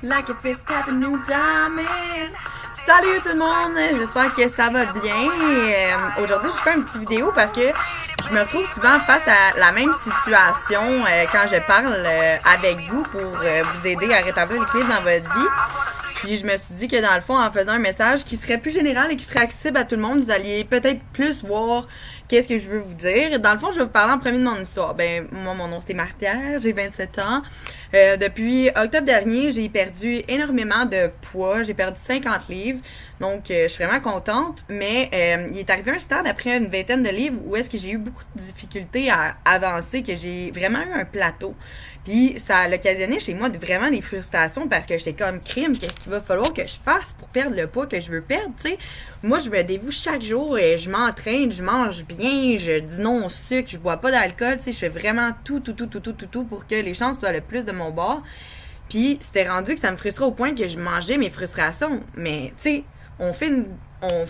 Like a Fifth Avenue Diamond. Salut tout le monde, j'espère que ça va bien. Aujourd'hui, je fais une petite vidéo parce que je me retrouve souvent face à la même situation quand je parle avec vous pour vous aider à rétablir l'équilibre dans votre vie. Puis je me suis dit que dans le fond, en faisant un message qui serait plus général et qui serait accessible à tout le monde, vous alliez peut-être plus voir qu'est-ce que je veux vous dire. Dans le fond, je vais vous parler en premier de mon histoire. Ben, moi, mon nom c'est Marie-Pierre, j'ai 27 ans. Depuis octobre dernier, j'ai perdu énormément de poids. J'ai perdu 50 livres. Donc, je suis vraiment contente. Mais il est arrivé un stade après une vingtaine de livres où est-ce que j'ai eu beaucoup de difficultés à avancer, que j'ai vraiment eu un plateau. Puis, ça a occasionné chez moi vraiment des frustrations parce que j'étais comme crime. Qu'est-ce qu'il va falloir que je fasse pour perdre le poids que je veux perdre, tu sais? Moi, je me dévoue chaque jour et je m'entraîne, je mange bien, je dis non au sucre, je bois pas d'alcool, tu sais, je fais vraiment tout pour que les chances soient le plus de mon bord. Puis, c'était rendu que ça me frustrait au point que je mangeais mes frustrations. Mais, tu sais, on fait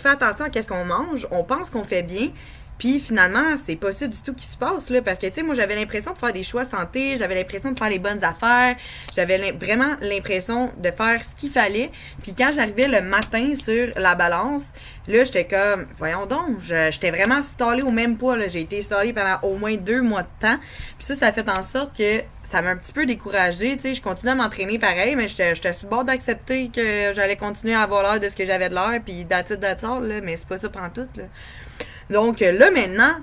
attention à qu'est-ce qu'on mange, on pense qu'on fait bien, puis finalement, c'est pas ça du tout qui se passe, là, parce que, tu sais, moi, j'avais l'impression de faire des choix santé, j'avais l'impression de faire les bonnes affaires, j'avais vraiment l'impression de faire ce qu'il fallait, puis quand j'arrivais le matin sur la balance, là, j'étais comme, voyons donc, j'étais vraiment stallée au même poids, là, j'ai été stallée pendant au moins 2 mois de temps, puis ça fait en sorte que ça m'a un petit peu découragée, tu sais, je continuais à m'entraîner pareil, mais j'étais sur le bord d'accepter que j'allais continuer à avoir l'air de ce que j'avais de l'air, puis that's it, là, mais c'est pas ça pantoute, là. Donc là, maintenant,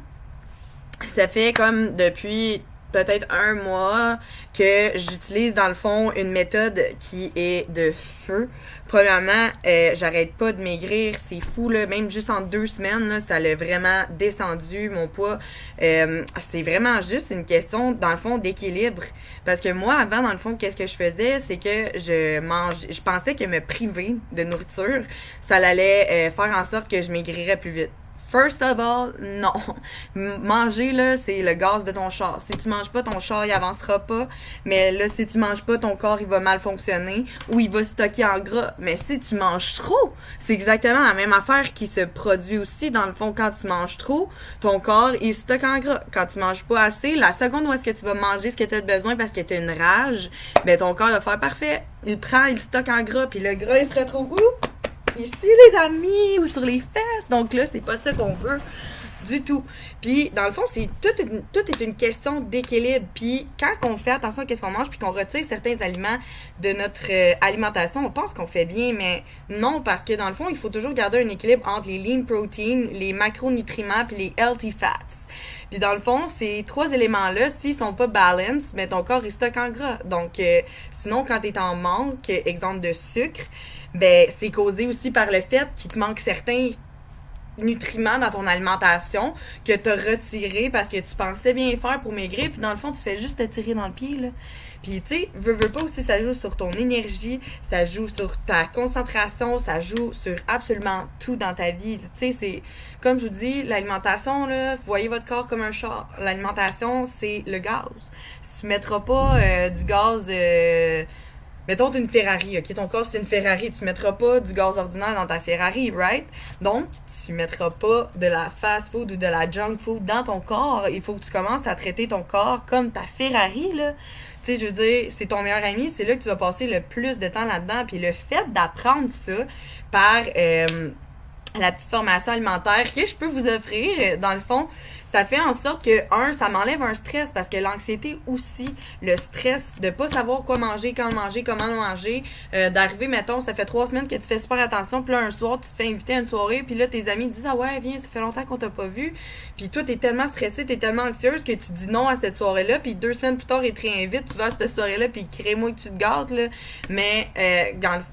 ça fait comme depuis peut-être 1 mois que j'utilise dans le fond une méthode qui est de feu. Premièrement, j'arrête pas de maigrir, c'est fou, là, même juste en 2 semaines, là, ça l'a vraiment descendu, mon poids. C'est vraiment juste une question, dans le fond, d'équilibre. Parce que moi, avant, dans le fond, qu'est-ce que je faisais, c'est que je pensais que me priver de nourriture, ça allait faire en sorte que je maigrirais plus vite. First of all, non. Manger, là, c'est le gaz de ton char. Si tu manges pas, ton char, il avancera pas. Mais là, si tu manges pas, ton corps, il va mal fonctionner ou il va stocker en gras. Mais si tu manges trop, c'est exactement la même affaire qui se produit aussi. Dans le fond, quand tu manges trop, ton corps, il stocke en gras. Quand tu manges pas assez, la seconde où est-ce que tu vas manger ce que tu as besoin parce que tu as une rage, ben ton corps va faire parfait. Il prend, il stocke en gras, puis le gras, il se retrouve où? Ici, les amis, ou sur les fesses. Donc là, c'est pas ça qu'on veut du tout. Puis, dans le fond, tout est une question d'équilibre. Puis, quand on fait attention à ce qu'on mange, puis qu'on retire certains aliments de notre alimentation, on pense qu'on fait bien, mais non, parce que dans le fond, il faut toujours garder un équilibre entre les lean protein, les macronutriments, puis les healthy fats. Puis dans le fond, ces 3 éléments-là, s'ils sont pas balance, mais ton corps, il stocke en gras. Donc, sinon, quand t'es en manque, exemple de sucre, ben c'est causé aussi par le fait qu'il te manque certains nutriments dans ton alimentation que tu as retiré parce que tu pensais bien faire pour maigrir, puis dans le fond, tu fais juste te tirer dans le pied, là. Puis, tu sais, veux pas aussi, ça joue sur ton énergie, ça joue sur ta concentration, ça joue sur absolument tout dans ta vie. Tu sais, c'est, comme je vous dis, l'alimentation, là, vous voyez votre corps comme un char. L'alimentation, c'est le gaz. Si tu mettras pas du gaz... mettons, t'es une Ferrari, ok? Ton corps, c'est une Ferrari. Tu mettras pas du gaz ordinaire dans ta Ferrari, right? Donc, tu mettras pas de la fast food ou de la junk food dans ton corps. Il faut que tu commences à traiter ton corps comme ta Ferrari, là. Tu sais, je veux dire, c'est ton meilleur ami, c'est là que tu vas passer le plus de temps là-dedans. Puis le fait d'apprendre ça par la petite formation alimentaire que je peux vous offrir, dans le fond, ça fait en sorte que, ça m'enlève un stress parce que l'anxiété aussi, le stress de pas savoir quoi manger, quand le manger, comment le manger, d'arriver, mettons, ça fait 3 semaines que tu fais super attention, puis là, un soir, tu te fais inviter à une soirée, puis là, tes amis te disent « Ah ouais, viens, ça fait longtemps qu'on t'a pas vu. » Puis toi, t'es tellement stressée, t'es tellement anxieuse que tu dis non à cette soirée-là, puis 2 semaines plus tard, ils te réinvitent, tu vas à cette soirée-là, puis crée-moi que tu te gâtes, là. Mais,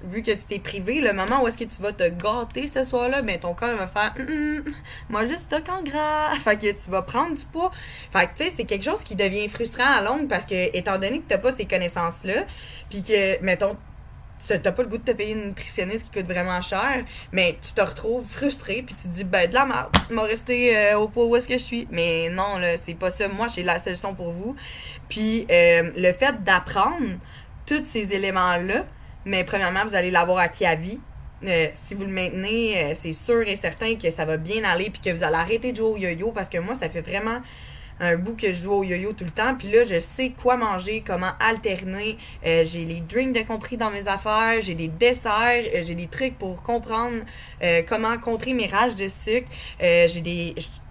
vu que tu t'es privé, le moment où est-ce que tu vas te gâter ce soir-là, ben ton corps va faire « Moi, juste stock en gras. » Fait que tu vas prendre du poids. Fait que, tu sais, c'est quelque chose qui devient frustrant à longue parce que, étant donné que t'as pas ces connaissances-là, puis que, mettons, t'as pas le goût de te payer une nutritionniste qui coûte vraiment cher, mais tu te retrouves frustré, puis tu te dis, ben, de la merde, m'a resté au poids où est-ce que je suis. Mais non, là, c'est pas ça. Moi, j'ai la solution pour vous. Puis, le fait d'apprendre tous ces éléments-là, mais premièrement, vous allez l'avoir acquis à vie. Si vous le maintenez, c'est sûr et certain que ça va bien aller puis que vous allez arrêter de jouer au yo-yo parce que moi, ça fait vraiment un bout que je joue au yo-yo tout le temps. Puis là, je sais quoi manger, comment alterner. J'ai les drinks de compris dans mes affaires, j'ai des desserts, j'ai des trucs pour comprendre comment contrer mes rages de sucre.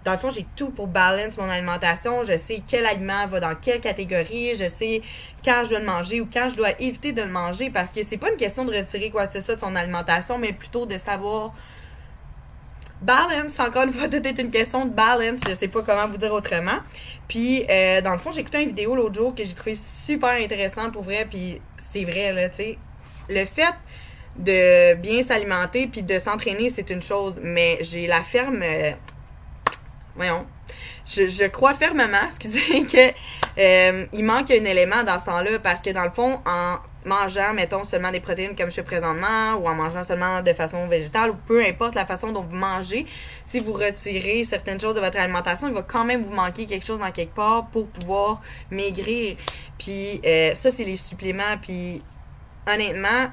Dans le fond, j'ai tout pour balance mon alimentation. Je sais quel aliment va dans quelle catégorie. Je sais quand je dois le manger ou quand je dois éviter de le manger, parce que c'est pas une question de retirer quoi que ce soit de son alimentation, mais plutôt de savoir balance. Encore une fois, tout est une question de balance. Je sais pas comment vous dire autrement. Puis, dans le fond, j'ai écouté une vidéo l'autre jour que j'ai trouvé super intéressante pour vrai. Puis, c'est vrai, là, tu sais. Le fait de bien s'alimenter puis de s'entraîner, c'est une chose. Mais j'ai la ferme... voyons. Je crois fermement, excusez, que il manque un élément dans ce temps-là, parce que dans le fond, en mangeant, mettons, seulement des protéines comme je fais présentement, ou en mangeant seulement de façon végétale, ou peu importe la façon dont vous mangez, si vous retirez certaines choses de votre alimentation, il va quand même vous manquer quelque chose dans quelque part pour pouvoir maigrir. Puis ça, c'est les suppléments. Puis honnêtement,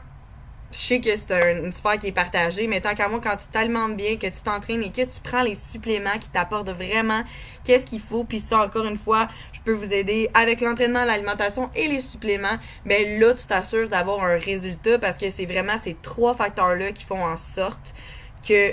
je sais que c'est une sphère qui est partagée, mais tant qu'à moi, quand tu t'alimentes bien, que tu t'entraînes et que tu prends les suppléments qui t'apportent vraiment qu'est-ce qu'il faut, puis ça, encore une fois, je peux vous aider avec l'entraînement, l'alimentation et les suppléments, ben là, tu t'assures d'avoir un résultat, parce que c'est vraiment ces 3 facteurs-là qui font en sorte que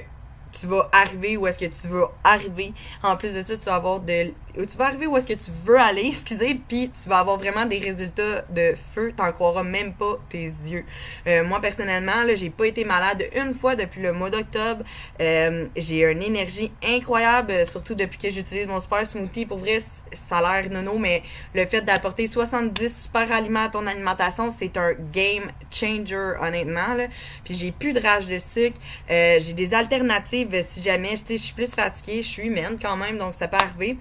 tu vas arriver où est-ce que tu veux arriver. En plus de ça, tu vas arriver où est-ce que tu veux aller, excusez, puis tu vas avoir vraiment des résultats de feu, t'en croiras même pas tes yeux. Moi, personnellement, là, j'ai pas été malade une fois depuis le mois d'octobre. J'ai une énergie incroyable, surtout depuis que j'utilise mon super smoothie. Pour vrai, ça a l'air nono, mais le fait d'apporter 70 super aliments à ton alimentation, c'est un game changer, honnêtement, là. Puis j'ai plus de rage de sucre, j'ai des alternatives si jamais, je suis plus fatiguée, je suis humaine quand même, donc ça peut arriver.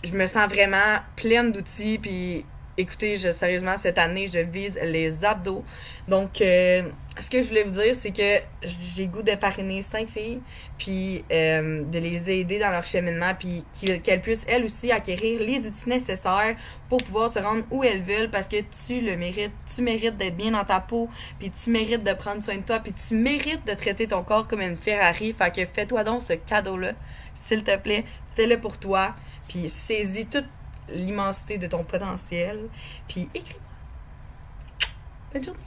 Je me sens vraiment pleine d'outils, puis écoutez, sérieusement, cette année, je vise les abdos. Donc, ce que je voulais vous dire, c'est que j'ai goût de parrainer 5 filles, puis de les aider dans leur cheminement, puis qu'elles puissent, elles aussi, acquérir les outils nécessaires pour pouvoir se rendre où elles veulent, parce que tu le mérites. Tu mérites d'être bien dans ta peau, puis tu mérites de prendre soin de toi, puis tu mérites de traiter ton corps comme une Ferrari. Fait que fais-toi donc ce cadeau-là, s'il te plaît. Fais-le pour toi, puis saisis toute l'immensité de ton potentiel, puis écris-moi. Bonne journée.